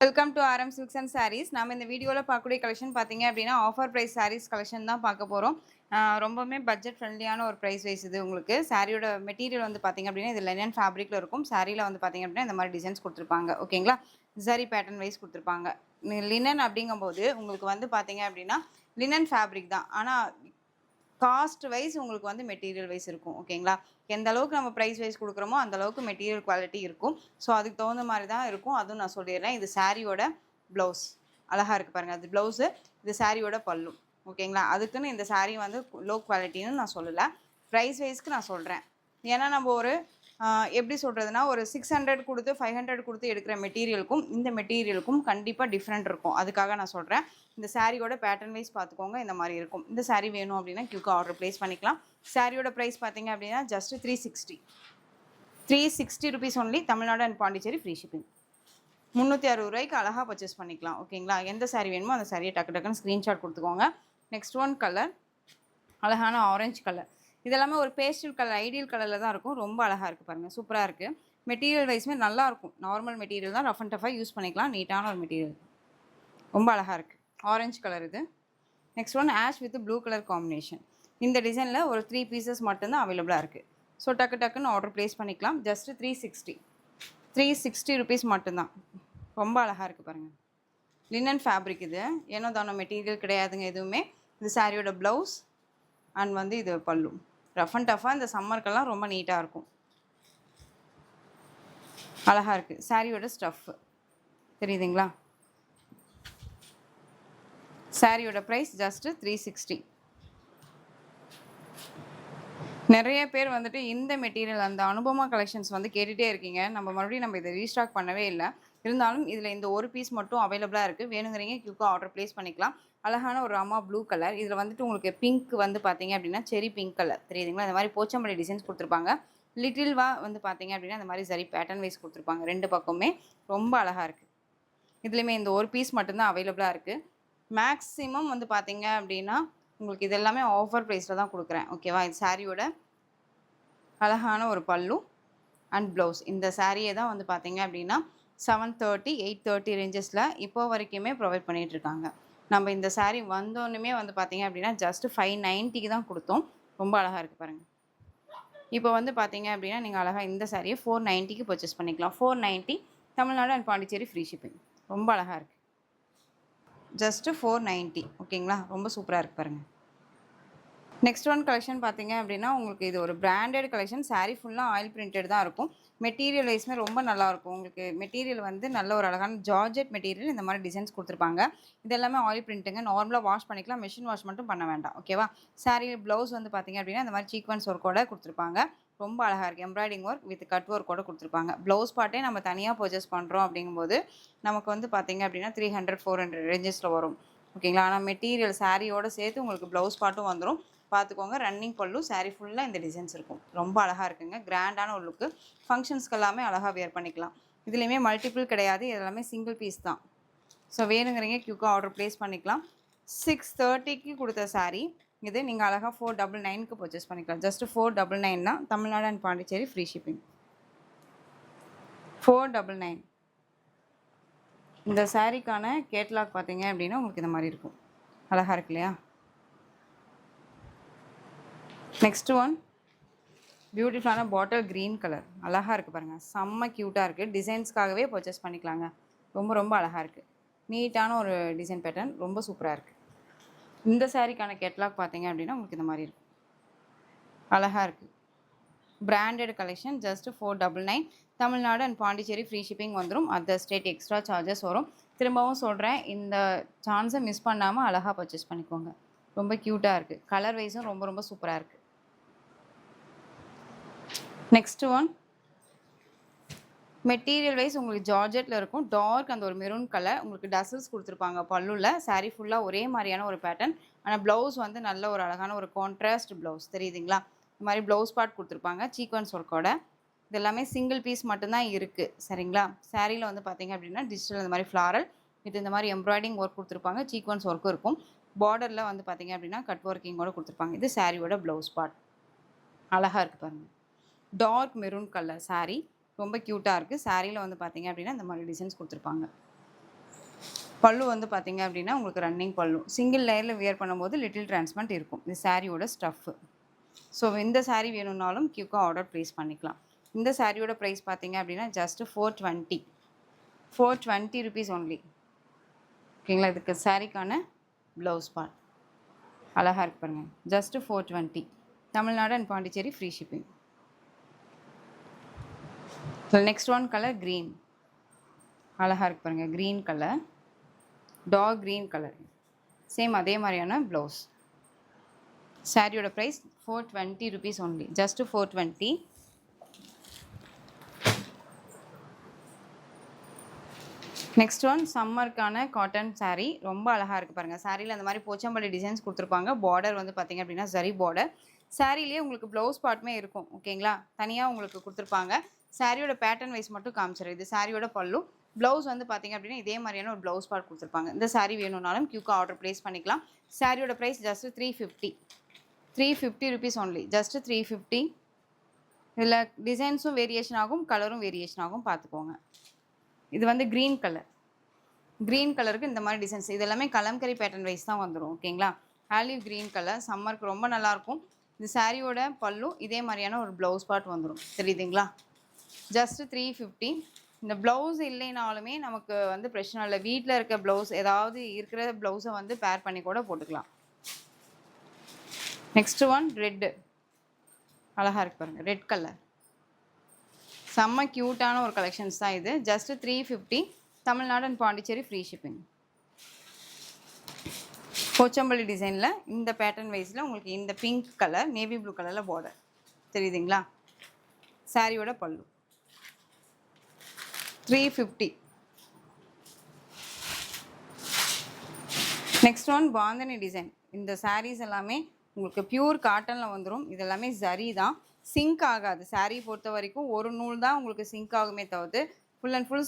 Welcome to RM Silks and Sarees. நம்ம இந்த வீடியோவில் பார்க்கக்கூடிய கலெக்ஷன் பார்த்தீங்க அப்படின்னா ஆஃபர் ப்ரைஸ் சாரீஸ் கலெக்ஷன் தான் பார்க்க போகிறோம். ரொம்பவுமே பட்ஜெட் ஃப்ரெண்ட்லியான ஒரு ப்ரைஸ் வைஸ் இது உங்களுக்கு. சாரியோட மெட்டீரியல் வந்து பார்த்தீங்க அப்படின்னா இது லெனன் ஃபேப்ரிக்கில் இருக்கும். சாரியில் வந்து பார்த்தீங்க அப்படின்னா இந்த மாதிரி டிசைன்ஸ் கொடுத்துருப்பாங்க. ஓகேங்களா, ஜரி பேட்டர்ன் வைஸ் கொடுத்துருப்பாங்க. லினன் அப்படிங்கும்போது உங்களுக்கு வந்து பார்த்தீங்க அப்படின்னா லினன் ஃபேப்ரிக் தான், ஆனால் காஸ்ட் வைஸ் உங்களுக்கு வந்து மெட்டீரியல் வைஸ் இருக்கும். ஓகேங்களா, எந்த அளவுக்கு நம்ம ப்ரைஸ் வைஸ் கொடுக்குறோமோ அந்த அளவுக்கு மெட்டீரியல் குவாலிட்டி இருக்கும். ஸோ அதுக்கு தகுந்த மாதிரி தான் இருக்கும். அதுவும் நான் சொல்லிடுறேன். இது சாரியோட ப்ளவுஸ் அழகாக இருக்குது பாருங்கள். அது ப்ளவுஸு, இது சாரியோட பல்லு. ஓகேங்களா, அதுக்குன்னு இந்த சாரீ வந்து லோ குவாலிட்டின்னு நான் சொல்லலை, ப்ரைஸ் வைஸ்க்கு நான் சொல்கிறேன். ஏன்னா நம்ம ஒரு எப்படி சொல்கிறதுனா ஒரு 600 கொடுத்து 500 கொடுத்து எடுக்கிற மெட்டீரியலுக்கும் இந்த மெட்டீரியலுக்கும் கண்டிப்பாக டிஃப்ரெண்ட் இருக்கும். அதுக்காக நான் சொல்கிறேன். இந்த சாரியோட பேட்டர்ன் வைஸ் பார்த்துக்கோங்க, இந்த மாதிரி இருக்கும். இந்த சாரீ வேணும் அப்படின்னா குயிக்காக ஆர்டர் ப்ளேஸ் பண்ணிக்கலாம். சாரியோட ப்ரைஸ் பார்த்தீங்க அப்படின்னா just 360 rupees only. Tamil Nadu and Pondicherry free shipping. 360 ரூபாய்க்கு அழகாக பர்ச்சேஸ் பண்ணிக்கலாம். ஓகேங்களா, எந்த சாரீ வேணுமோ அந்த சாரியை டக்கு டக்குன்னு ஸ்க்ரீன்ஷாட் கொடுத்துக்கோங்க. நெக்ஸ்ட் ஒன் கலர் அழகான ஆரஞ்சு கலர். இதெல்லாமே ஒரு பேஸ்டல் கலர், ஐடியல் கலரில் தான் இருக்கும். ரொம்ப அழகாக இருக்குது பாருங்கள், சூப்பராக இருக்குது. மெட்டீரியல் வைஸுமே நல்லாயிருக்கும். நார்மல் மெட்டீரியல் தான், ரஃப் அண்ட் டஃபாக யூஸ் பண்ணிக்கலாம். நீட்டான ஒரு மெட்டீரியல், ரொம்ப அழகாக இருக்குது. ஆரஞ்சு கலர் இது. Next one ash with blue colour combination. இந்த டிசைனில் ஒரு 3 பீசஸ் மட்டும்தான் அவைலபிளாக இருக்குது. ஸோ டக்கு டக்குன்னு ஆர்டர் ப்ளேஸ் பண்ணிக்கலாம். ஜஸ்ட் 360 ருபீஸ் மட்டும்தான். ரொம்ப அழகாக இருக்குது பாருங்கள். லினன் ஃபேப்ரிக் இது, ஏனோ தானோ மெட்டீரியல் கிடையாதுங்க எதுவுமே. இது சாரியோட ப்ளவுஸ் அண்ட் வந்து இது பல்லு. ரஃப் அண்ட் டஃபாக இந்த சம்மருக்கெல்லாம் ரொம்ப நீட்டாக இருக்கும். அழகாக இருக்குது. சாரியோட ஸ்டஃப்பு தெரியுதுங்களா. சாரியோட ப்ரைஸ் ஜஸ்ட்டு 360. நிறைய பேர் வந்துட்டு இந்த மெட்டீரியல் அந்த அனுபமா கலெக்ஷன்ஸ் வந்து கேட்டுகிட்டே இருக்கீங்க. மறுபடியும் இதை ரீஸ்டாக் பண்ணவே இல்லை. இருந்தாலும் இதில் இந்த ஒரு பீஸ் மட்டும் அவைலபிளாக இருக்குது. வேணுங்கிறீங்க குயிக்காக ஆர்டர் ப்ளேஸ் பண்ணிக்கலாம். அழகான ஒரு ராமா ப்ளூ கலர். இதில் வந்துட்டு உங்களுக்கு பிங்க் வந்து பார்த்தீங்க அப்படின்னா செரி பிங்க் கலர் தெரியுதுங்களா. இந்த மாதிரி போச்சம்பள்ளி டிசைன்ஸ் கொடுத்துருப்பாங்க. லிட்டில்வா வந்து பார்த்தீங்க அப்படின்னா இந்த மாதிரி சரி பேட்டர்ன் வைஸ் கொடுத்துருப்பாங்க. ரெண்டு பக்கமே ரொம்ப அழகாக இருக்குது. இதுலேயுமே இந்த ஒரு பீஸ் மட்டும்தான் அவைலபிளாக இருக்குது. மேக்ஸிமம் வந்து பார்த்தீங்க அப்படின்னா உங்களுக்கு இது எல்லாமே ஆஃபர் ப்ரைஸில் தான் கொடுக்குறேன். ஓகேவா, இது சாரியோட அழகான ஒரு பல்லு அண்ட் ப்ளவுஸ். இந்த சாரியை தான் வந்து பார்த்தீங்க அப்படின்னா 730 830 ரேஞ்சஸில் இப்போ வரைக்குமே ப்ரொவைட் பண்ணிகிட்ருக்காங்க. நம்ம இந்த சாரீ வந்தோன்னுமே வந்து பார்த்தீங்க அப்படின்னா ஜஸ்ட் 590க்கு தான் கொடுத்தோம். ரொம்ப அழகாக இருக்குது பாருங்கள். இப்போ வந்து பார்த்தீங்க அப்படின்னா நீங்கள் அழகாக இந்த சாரியை 490க்கு பர்ச்சேஸ் பண்ணிக்கலாம். 490 Tamil Nadu and Pondicherry free shipping. ரொம்ப அழகாக இருக்குது. ஜஸ்ட்டு 490. ஓகேங்களா, ரொம்ப சூப்பராக இருக்குது பாருங்கள். நெக்ஸ்ட் ஒன் கலெக்ஷன் பார்த்தீங்க அப்படின்னா உங்களுக்கு இது ஒரு பிராண்டட் கலெக்ஷன். சாரீ ஃபுல்லாக ஆயில் பிரிண்டட் தான் இருக்கும். மெட்டீரியல் வைஸ்மே ரொம்ப நல்லாயிருக்கும். உங்களுக்கு மெட்டீரியல் வந்து நல்ல ஒரு அழகான ஜார்ஜெட் மெட்டீரியல். இந்த மாதிரி டிசைன்ஸ் கொடுத்துருப்பாங்க. இது எல்லாமே ஆயில் பிரிண்ட்டுங்க. நார்மலாக வாஷ் பண்ணிக்கலாம், மிஷின் வாஷ் மட்டும் பண்ண வேண்டாம். ஓகேவா, சாரீ ப்ளவுஸ் வந்து பார்த்தீங்க அப்படின்னா இந்த மாதிரி சீக்வன்ஸ் ஒர்க்கோட கொடுத்துருப்பாங்க. ரொம்ப அழகாக இருக்குது. எம்ப்ராய்டிங் ஒர்க் வித் கட் ஒர்க்கோட கொடுத்துருப்பாங்க. ப்ளவுஸ் பார்ட்டே நம்ம தனியாக பர்ச்சேஸ் பண்ணுறோம் அப்படிங்கும்போது நமக்கு வந்து பார்த்தீங்க அப்படின்னா 300 400 ரேஞ்சஸில் வரும். ஓகேங்களா, ஆனால் மெட்டீரியல் சாரியோடு சேர்த்து உங்களுக்கு ப்ளவுஸ் பார்ட்டும் வந்துடும். பார்த்துக்கோங்க. ரன்னிங் பல்லு, சாரீ ஃபுல்லாக இந்த டிசைன்ஸ் இருக்கும். ரொம்ப அழகாக இருக்குங்க. கிராண்டான ஒரு லுக்கு. ஃபங்க்ஷன்ஸ்க்கு எல்லாமே அழகாக வேர் பண்ணிக்கலாம். இதுலேயுமே மல்டிபிள் கிடையாது, எல்லாமே சிங்கிள் பீஸ் தான். ஸோ வேணுங்கிறீங்க குயிக்காக ஆர்டர் ப்ளேஸ் பண்ணிக்கலாம். 630க்கு கொடுத்த சாரீ இது. நீங்கள் அழகாக 499க்கு பர்ச்சேஸ் பண்ணிக்கலாம். ஜஸ்ட்டு 499 தான். Tamil Nadu and Pondicherry free shipping. 499. இந்த சாரீக்கான கேட்லாக் பார்த்தீங்க அப்படின்னா உங்களுக்கு இந்த மாதிரி இருக்கும். அழகாக இருக்கு இல்லையா. நெக்ஸ்ட் ஒன் பியூட்டிஃபுல்லான பாட்டில் க்ரீன் கலர். அழகாக இருக்குது பாருங்கள், செம்ம க்யூட்டாக இருக்குது. டிசைன்ஸ்க்காகவே பர்ச்சேஸ் பண்ணிக்கலாங்க. ரொம்ப ரொம்ப அழகாக இருக்குது. நீட்டான ஒரு டிசைன் பேட்டர்ன், ரொம்ப சூப்பராக இருக்குது. இந்த சாரீக்கான கேட்லாக் பார்த்தீங்க அப்படின்னா உங்களுக்கு இந்த மாதிரி இருக்கும். அழகாக இருக்குது. Branded collection. Just 499. Tamil Nadu and Pondicherry free shipping வந்துடும். அதர் ஸ்டேட் எக்ஸ்ட்ரா சார்ஜஸ் வரும். திரும்பவும் சொல்கிறேன், இந்த சான்ஸை மிஸ் பண்ணாமல் அழகாக பர்ச்சேஸ் பண்ணிக்கோங்க. ரொம்ப க்யூட்டாக இருக்குது. கலர் வைஸும் ரொம்ப ரொம்ப சூப்பராக இருக்குது. நெக்ஸ்ட் ஒன் மெட்டீரியல் வைஸ் உங்களுக்கு ஜார்ஜெட்டில் இருக்கும். டார்க் அந்த ஒரு மெரூன் கலர். உங்களுக்கு டசல்ஸ் கொடுத்துருப்பாங்க பல்லுவில். சாரீ ஃபுல்லாக ஒரே மாதிரியான ஒரு பேட்டர்ன். ஆனால் ப்ளவுஸ் வந்து நல்ல ஒரு அழகான ஒரு கான்ட்ராஸ்ட் ப்ளவுஸ் தெரியுதுங்களா. இந்த மாதிரி ப்ளவுஸ் பார்ட் கொடுத்துருப்பாங்க சீக்வன்ஸ் ஒர்க்கோட. இது எல்லாமே சிங்கிள் பீஸ் மட்டும்தான் இருக்குது. சரிங்களா, சாரியில் வந்து பார்த்தீங்க அப்படின்னா டிஜிட்டல் இந்த மாதிரி ஃப்ளாரல் இது இந்த மாதிரி எம்ப்ராய்டிங் ஒர்க் கொடுத்துருப்பாங்க. சீக்வன்ஸ் ஒர்க்கும் இருக்கும். பார்டரில் வந்து பார்த்தீங்க அப்படின்னா கட் ஒர்க்கிங்கோட கொடுத்துருப்பாங்க. இது சாரியோட ப்ளவுஸ் பார்ட். அழகாக இருக்குது பாருங்கள். Dark maroon colour sari. ரொம்ப க்யூட்டாக இருக்குது. சாரியில் வந்து பார்த்தீங்க அப்படின்னா இந்த மாதிரி டிசைன்ஸ் கொடுத்துருப்பாங்க. பல்லு வந்து பார்த்தீங்க அப்படின்னா உங்களுக்கு ரன்னிங் பல்லு. சிங்கிள் லேயரில் வியர் பண்ணும்போது லிட்டில் டிரான்ஸ்பரண்ட் இருக்கும். இது சாரியோட ஸ்டஃப்பு. ஸோ இந்த சாரீ வேணும்னாலும் குயிக்காக ஆர்டர் ப்ளேஸ் பண்ணிக்கலாம். இந்த சாரியோட ப்ரைஸ் பார்த்தீங்க அப்படின்னா ஜஸ்ட்டு 420. 420 rupees only. ஓகேங்களா? இதுக்கு சாரீக்கான ப்ளவுஸ் பார்ட் அழகாக இருக்கு பாருங்கள். Just 420. Tamil Nadu and Pondicherry free shipping. Next one colour green. அழகாக இருக்கு பாருங்கள். Green colour, dark green colour. Same அதே மாதிரியான ப்ளவுஸ். சாரியோட price 420 rupees only. Just 420. Next one சம்மருக்கான காட்டன் சாரீ. ரொம்ப அழகாக இருக்குது பாருங்கள். சாரியில் அந்த மாதிரி போச்சம்பள்ளி டிசைன்ஸ் கொடுத்துருப்பாங்க. பார்டர் வந்து பார்த்திங்க அப்படின்னா சரி பார்டர். சாரிலேயே உங்களுக்கு ப்ளவுஸ் பார்ட்டுமே இருக்கும். ஓகேங்களா? தனியாக உங்களுக்கு கொடுத்துருப்பாங்க. சாரியோட பேட்டர்ன் வைஸ் மட்டும் காமிச்சிடும். இது சாரியோட பல்லு. ப்ளவுஸ் வந்து பார்த்திங்க அப்படின்னா இதே மாதிரியான ஒரு ப்ளவுஸ் பார்ட் கொடுத்துருப்பாங்க. இந்த சாரீ வேணும்னாலும் குயிக்காக ஆர்டர் ப்ளேஸ் பண்ணிக்கலாம். சாரியோட price just 350. 350 rupees only. Just 350. இதில் டிசைன்ஸும் வேரியேஷன் ஆகும், கலரும் வேரியேஷன் ஆகும், பார்த்துக்கோங்க. இது வந்து க்ரீன் கலர். க்ரீன் கலருக்கு இந்த மாதிரி டிசைன்ஸ் இது எல்லாமே கலம்கரி பேட்டர்ன் வைஸ் தான் வந்துடும். ஓகேங்களா? ஆலிவ் க்ரீன் கலர் சம்மருக்கு ரொம்ப நல்லாயிருக்கும். இந்த சாரியோட பல்லு இதே மாதிரியான ஒரு ப்ளவுஸ் பார்ட் வந்துடும். தெரியுதுங்களா? ஜஸ்ட்டு 350. இந்த ப்ளவுஸ் இல்லைனாலுமே நமக்கு வந்து பிரச்சனை இல்லை. வீட்டில் இருக்க ப்ளவுஸ் ஏதாவது இருக்கிற ப்ளவுஸை வந்து பேர் பண்ணி கூட போட்டுக்கலாம். Next one red. அழகாக இருக்கு பாருங்கள். ரெட் கலர் செம்ம க்யூட்டான ஒரு கலெக்ஷன்ஸ் தான் இது. Just 350. Tamil Nadu and Pondicherry free shipping. Pochampalli டிசைனில் இந்த பேட்டர்ன் வைஸில் உங்களுக்கு இந்த பிங்க் கலர், நேவி ப்ளூ கலரில் பார்டர் தெரியுதுங்களா? சாரியோட பல்லு 350. Next one bandhani design. இந்த சாரீஸ் எல்லாமே உங்களுக்கு பியூர் காட்டனில் வந்துடும். இது எல்லாமே ஜரி தான். சிங்க் ஆகாது. சாரீ பொறுத்த வரைக்கும் ஒரு நூல் தான் உங்களுக்கு சிங்க் ஆகுமே தவிர்த்து ஃபுல் அண்ட் ஃபுல்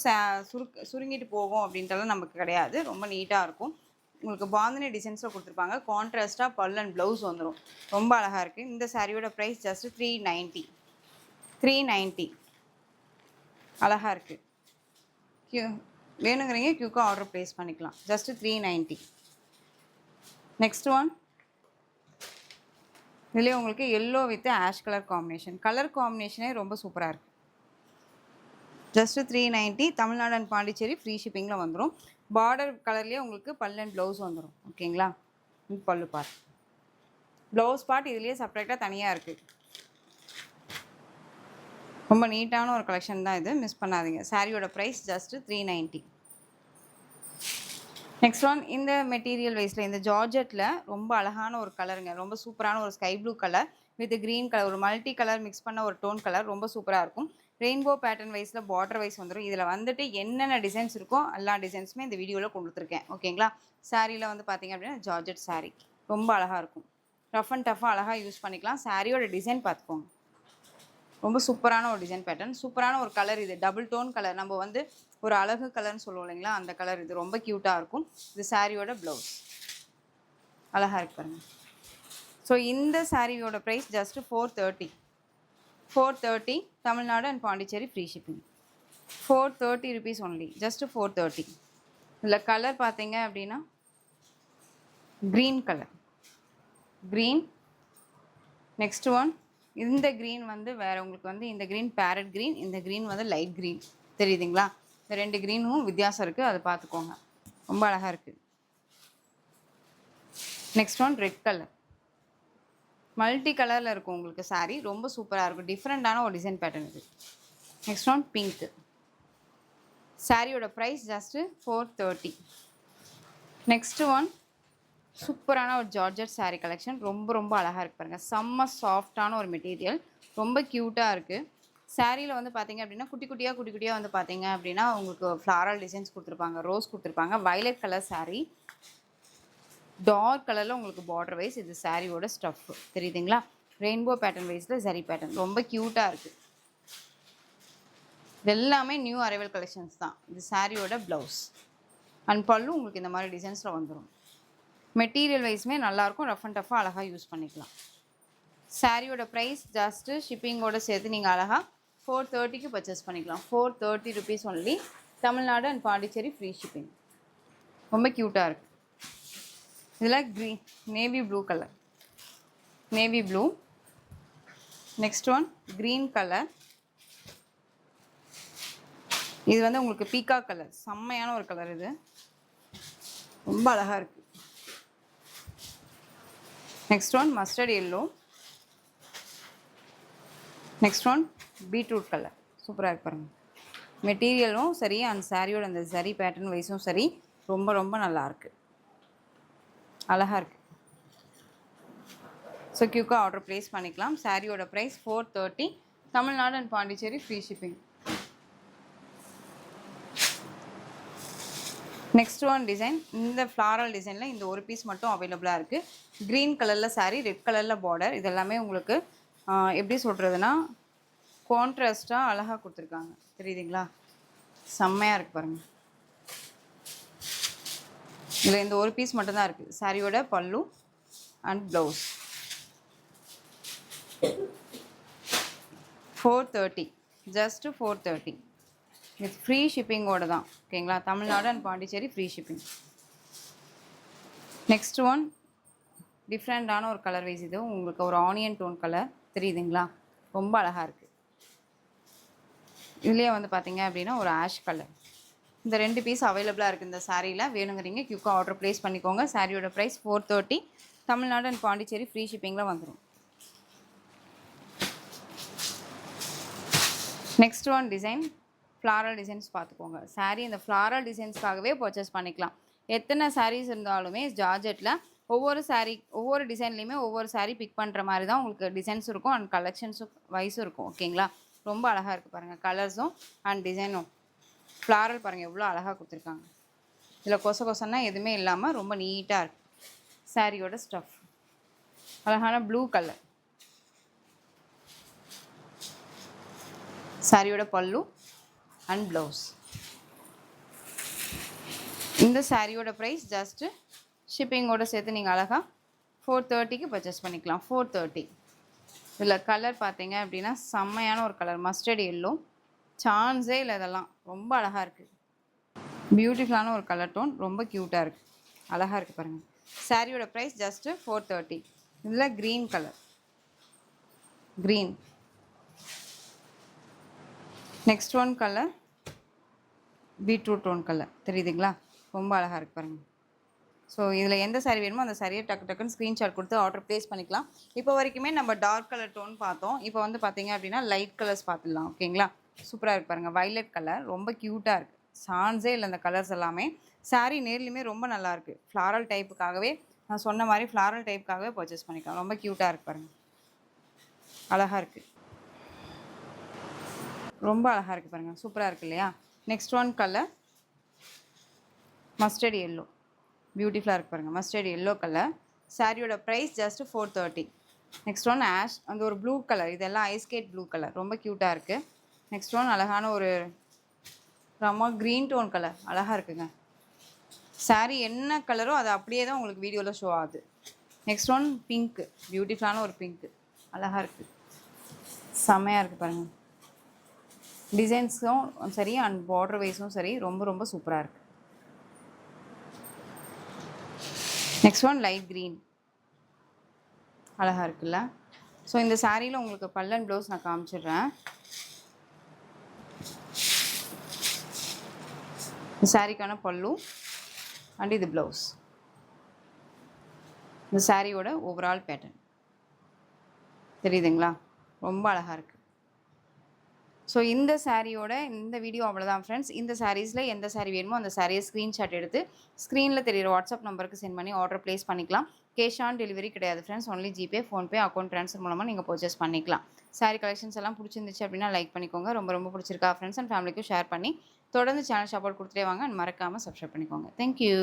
சுருங்கிட்டு போகும் அப்படின்றலாம் நமக்கு கிடையாது. ரொம்ப நீட்டாக இருக்கும். உங்களுக்கு பாந்தனி டிசைன்ஸில் கொடுத்துருப்பாங்க. கான்ட்ராஸ்ட்டாக பல் அண்ட் ப்ளவுஸ் வந்துடும். ரொம்ப அழகாக இருக்குது. இந்த சாரியோட ப்ரைஸ் ஜஸ்ட்டு 390. 390. அழகாக இருக்குது. வேணுங்கிறீங்க குயிக்காக ஆர்டர் ப்ளேஸ் பண்ணிக்கலாம். ஜஸ்ட்டு 390. நெக்ஸ்ட் ஒன் இதுலேயே உங்களுக்கு yellow with ash colour combination. Colour காம்பினேஷனே ரொம்ப சூப்பராக இருக்குது. Just 390. Tamil Nadu and Pondicherry free ஷிப்பிங்கில் வந்துடும். பார்டர் கலர்லேயே உங்களுக்கு பல் அண்ட் ப்ளவுஸ் வந்துடும். ஓகேங்களா? பல்லு பார்ட், ப்ளவுஸ் பார்ட் இதுலேயே செப்பரேட்டாக தனியாக இருக்குது. ரொம்ப நீட்டான ஒரு கலெக்ஷன் தான் இது. மிஸ் பண்ணாதீங்க. சாரியோட ப்ரைஸ் ஜஸ்ட்டு 390. நெக்ஸ்ட் ஒன் இந்த மெட்டீரியல் வைஸில் இந்த ஜார்ஜெட்டில் ரொம்ப அழகான ஒரு கலருங்க. ரொம்ப சூப்பரான ஒரு sky blue colour with green colour, ஒரு மல்டி கலர் மிக்ஸ் பண்ண ஒரு டோன் கலர். ரொம்ப சூப்பராக இருக்கும். ரெயின்போ பேட்டர்ன் வைஸில் பார்டர் வைஸ் வந்துடும். இதில் வந்துட்டு என்னென்ன டிசைன்ஸ் இருக்கோ எல்லா டிசைன்ஸுமே இந்த வீடியோவில் கொடுத்துருக்கேன். ஓகேங்களா? சாரியில் வந்து பார்த்திங்க அப்படின்னா ஜார்ஜெட் சாரீ ரொம்ப அழகாக இருக்கும். ரஃப் அண்ட் டஃபாக அழகாக யூஸ் பண்ணிக்கலாம். சாரியோட டிசைன் பார்த்துக்கோங்க. ரொம்ப சூப்பரான ஒரு டிசைன் பேட்டர்ன், சூப்பரான ஒரு கலர். இது டபுள் டோன் கலர். நம்ம வந்து ஒரு அழகு கலர்னு சொல்லுவோம் இல்லைங்களா? அந்த கலர் இது. ரொம்ப க்யூட்டாக இருக்கும். இது சாரியோட ப்ளவுஸ் அழகாக இருக்கு பாருங்க. ஸோ இந்த சாரியோட price just 430. 430. Tamil Nadu and Pondicherry free shipping. 430 rupees only. Just 430. இதில் கலர் பார்த்தீங்க அப்படின்னா green colour, green. Next one இந்த க்ரீன் வந்து வேறு உங்களுக்கு வந்து இந்த க்ரீன் பேரட் க்ரீன், இந்த க்ரீன் வந்து லைட் க்ரீன். தெரியுதுங்களா? இந்த ரெண்டு க்ரீனும் வித்தியாசம் இருக்குது. அதை பார்த்துக்கோங்க. ரொம்ப அழகாக இருக்குது. Next one red colour, multi கலரில் இருக்கும் உங்களுக்கு சாரீ. ரொம்ப சூப்பராக இருக்கும். டிஃப்ரெண்ட்டான ஒரு டிசைன் பேட்டர்ன் இது. Next one pink. சாரியோட ப்ரைஸ் ஜஸ்ட்டு 430. நெக்ஸ்ட் ஒன் சூப்பரான ஒரு ஜார்ஜெட் சாரீ கலெக்ஷன். ரொம்ப ரொம்ப அழகாக இருக்கு பாருங்கள். செம்ம சாஃப்டான ஒரு மெட்டீரியல். ரொம்ப க்யூட்டாக இருக்குது. சாரியில் வந்து பார்த்தீங்க அப்படின்னா குட்டி குட்டியாக வந்து பார்த்தீங்க அப்படின்னா உங்களுக்கு ஃப்ளாரல் டிசைன்ஸ் கொடுத்துருப்பாங்க. ரோஸ் கொடுத்துருப்பாங்க. வயலட் கலர் சாரீ, டார்க் கலரில் உங்களுக்கு பார்டர் வைஸ். இது சாரியோட ஸ்டஃப் தெரியுதுங்களா? ரெயின்போ பேட்டர்ன் வைஸில் சரி பேட்டர்ன். ரொம்ப க்யூட்டாக இருக்குது. இது எல்லாமே நியூ அரைவல் கலெக்ஷன்ஸ் தான். இது சாரியோட ப்ளவுஸ் அண்ட் பல்லு உங்களுக்கு இந்த மாதிரி டிசைன்ஸில் வந்துடும். மெட்டீரியல் வைஸுமே நல்லாயிருக்கும். ரஃப் அண்ட் டஃபாக அழகாக யூஸ் பண்ணிக்கலாம். சாரியோட ப்ரைஸ் ஜஸ்ட்டு ஷிப்பிங்கோடு சேர்த்து நீங்கள் அழகாக 430க்கு பர்ச்சேஸ் பண்ணிக்கலாம். 430 rupees only. Tamil Nadu and Pondicherry free shipping. ரொம்ப க்யூட்டாக இருக்குது. இதில் green navy blue colour, navy blue. Next one green colour. இது வந்து உங்களுக்கு பீகா கலர், செம்மையான ஒரு கலர். இது ரொம்ப அழகாக இருக்குது. Next one mustard yellow. Next one beetroot colour. சூப்பராக இருக்கு பாருங்கள். மெட்டீரியலும் சரி அண்ட் சாரியோட அந்த சரி பேட்டர்ன் வைஸும் சரி ரொம்ப ரொம்ப நல்லாயிருக்கு, அழகாக இருக்குது. ஸோ குயிக்காக ஆர்டர் ப்ளேஸ் பண்ணிக்கலாம். சாரியோட price 430. Tamil Nadu and Pondicherry free shipping. Next one design. இந்த ஃப்ளாரல் டிசைனில் இந்த ஒரு பீஸ் மட்டும் அவைலபிளாக இருக்குது. க்ரீன் கலரில் சாரீ, ரெட் கலரில் பார்டர். இதெல்லாமே உங்களுக்கு எப்படி சொல்கிறதுனா கான்ட்ராஸ்ட்டாக அழகாக கொடுத்துருக்காங்க, தெரியுதுங்களா? செம்மையாக இருக்குது பாருங்கள். இதில் இந்த ஒரு பீஸ் மட்டும்தான் இருக்குது. சாரியோட பல்லு and blouse. 430, just 430 with free ஷிப்பிங்கோட தான். ஓகேங்களா? Tamil Nadu and Pondicherry free shipping. Next one டிஃப்ரெண்ட்டான ஒரு கலர் வைஸ். இது உங்களுக்கு ஒரு ஆனியன் டோன் கலர், தெரியுதுங்களா? ரொம்ப அழகாக இருக்குது. இதுலேயே வந்து பார்த்தீங்க அப்படின்னா ஒரு ஆஷ் கலர். இந்த 2 பீஸ் அவைலபிளாக இருக்குது இந்த சாரியில். வேணுங்கிறீங்க குயிக்காக ஆர்டர் ப்ளேஸ் பண்ணிக்கோங்க. சாரியோட price 430. Tamil Nadu and Pondicherry free ஷிப்பிங்கில் வந்துடும். Next one design floral designs பார்த்துக்கோங்க. சாரீ இந்த ஃப்ளாரல் டிசைன்ஸ்க்காகவே பர்ச்சேஸ் பண்ணிக்கலாம். எத்தனை சாரீஸ் இருந்தாலுமே ஜார்ஜெட்டில் ஒவ்வொரு டிசைன்லேயுமே ஒவ்வொரு சாரீ பிக் பண்ணுற மாதிரி தான் உங்களுக்கு டிசைன்ஸ் இருக்கும் அண்ட் கலெக்ஷன்ஸும் வைஸும் இருக்கும். ஓகேங்களா? ரொம்ப அழகாக இருக்குது பாருங்கள், கலர்ஸும் அண்ட் டிசைனும். ஃப்ளாரல் பாருங்கள் எவ்வளோ அழகாக கொடுத்துருக்காங்க. இதில் கொசன்னா எதுவுமே இல்லாமல் ரொம்ப நீட்டாக இருக்குது. சாரியோட ஸ்டஃப் அழகான ப்ளூ கலர். சாரியோட பல்லு அண்ட் ப்ளவுஸ். இந்த சாரியோட ப்ரைஸ் ஜஸ்ட்டு ஷிப்பிங்கோட சேர்த்து நீங்கள் அழகாக 430க்கு பர்ச்சேஸ் பண்ணிக்கலாம். 430. இதில் கலர் பார்த்தீங்க அப்படின்னா செம்மையான ஒரு கலர், மஸ்டர்ட் எல்லோ. சான்ஸே இல்லை, இதெல்லாம் ரொம்ப அழகாக இருக்குது. பியூட்டிஃபுல்லான ஒரு கலர் டோன், ரொம்ப க்யூட்டாக இருக்குது, அழகாக இருக்குது பாருங்கள். சாரியோட ப்ரைஸ் ஜஸ்ட்டு 430. இதில் green colour, green. Next one colour beetroot tone colour, தெரியுதுங்களா? ரொம்ப அழகாக இருக்குது பாருங்கள். ஸோ இதில் எந்த சாரீ வேணுமோ அந்த சாரியை டக்குன்னு ஸ்க்ரீன்ஷாட் கொடுத்து ஆர்டர் ப்ளேஸ் பண்ணிக்கலாம். இப்போ வரைக்குமே நம்ம டார்க் கலர் டோன் பார்த்தோம். இப்போ வந்து பார்த்தீங்க அப்படின்னா லைட் கலர்ஸ் பார்த்துடலாம். ஓகேங்களா? சூப்பராக இருக்குது பாருங்கள். வைலட் கலர் ரொம்ப க்யூட்டாக இருக்குது, சான்ஸே இல்லை இந்த கலர்ஸ் எல்லாமே. சாரீ நேர்லையுமே ரொம்ப நல்லாயிருக்கு. ஃப்ளாரல் டைப்புக்காகவே நான் சொன்ன மாதிரி ஃப்ளாரல் டைப்புக்காகவே பர்ச்சேஸ் பண்ணிக்கலாம். ரொம்ப க்யூட்டாக இருக்குது பாருங்கள், அழகாக இருக்குது, ரொம்ப அழகாக இருக்குது பாருங்கள். சூப்பராக இருக்குது இல்லையா? Next one colour mustard yellow, பியூட்டிஃபுல்லாக இருக்குது பாருங்கள். Mustard yellow colour. சாரியோட price just 430. Next one ash, அந்த ஒரு ப்ளூ கலர். இதெல்லாம் ஐஸ்கேட் ப்ளூ கலர், ரொம்ப க்யூட்டாக இருக்குது. நெக்ஸ்ட் ஒன் அழகான ஒரு ரொம்ப க்ரீன் டோன் கலர், அழகாக இருக்குங்க. சாரீ என்ன கலரோ அது அப்படியே தான் உங்களுக்கு வீடியோவில் ஷோ ஆகுது. நெக்ஸ்ட் ஒன் பிங்க்கு, பியூட்டிஃபுல்லான ஒரு பிங்க்கு, அழகாக இருக்குது, செம்மையாக இருக்குது பாருங்கள். டிசைன்ஸும் சரி அண்ட் பார்டர் வைஸும் சரி ரொம்ப ரொம்ப சூப்பராக இருக்குது. நெக்ஸ்ட் ஒன் லைட் க்ரீன், அழகாக இருக்குல்ல? ஸோ இந்த சாரியில் உங்களுக்கு பல்லன் ப்ளவுஸ் நான் காமிச்சிடுறேன். இந்த சாரிக்கான பல்லு அண்ட் இது ப்ளவுஸ். இந்த சாரியோட ஓவரால் பேட்டர்ன் தெரியுதுங்களா? ரொம்ப அழகாக இருக்குது. ஸோ இந்த சாரியோட இந்த வீடியோ அவ்வளோதான் ஃப்ரெண்ட்ஸ். இந்த சாரீஸில் எந்த சாரீ வேணுமோ அந்த சாரியை ஸ்க்ரீன்ஷாட் எடுத்து ஸ்க்ரீனில் தெரியிற வாட்ஸ்அப் நம்பருக்கு சென்ட் பண்ணி ஆர்டர் ப்ளேஸ் பண்ணிக்கலாம். கேஷ் ஆன் டெலிவரி கிடையாது friends, only GPay, PhonePe, account transfer மூலமாக நீங்கள் பர்ச்சேஸ் பண்ணிக்கலாம். சாரீ கலெக்ஷன்ஸ் எல்லாம் பிடிச்சிருந்துச்சு அப்படின்னா லைக் பண்ணிக்கோங்க. ரொம்ப ரொம்ப பிடிச்சிருக்கா ஃப்ரெண்ட்ஸ் அண்ட் ஃபேமிலிக்கும் ஷேர் பண்ணி தொடர்ந்து சேனல் சப்போர்ட் கொடுத்துட்டே வாங்க. மறக்காமல் சப்ஸ்கிரைப் பண்ணிக்கோங்க. தேங்க்யூ.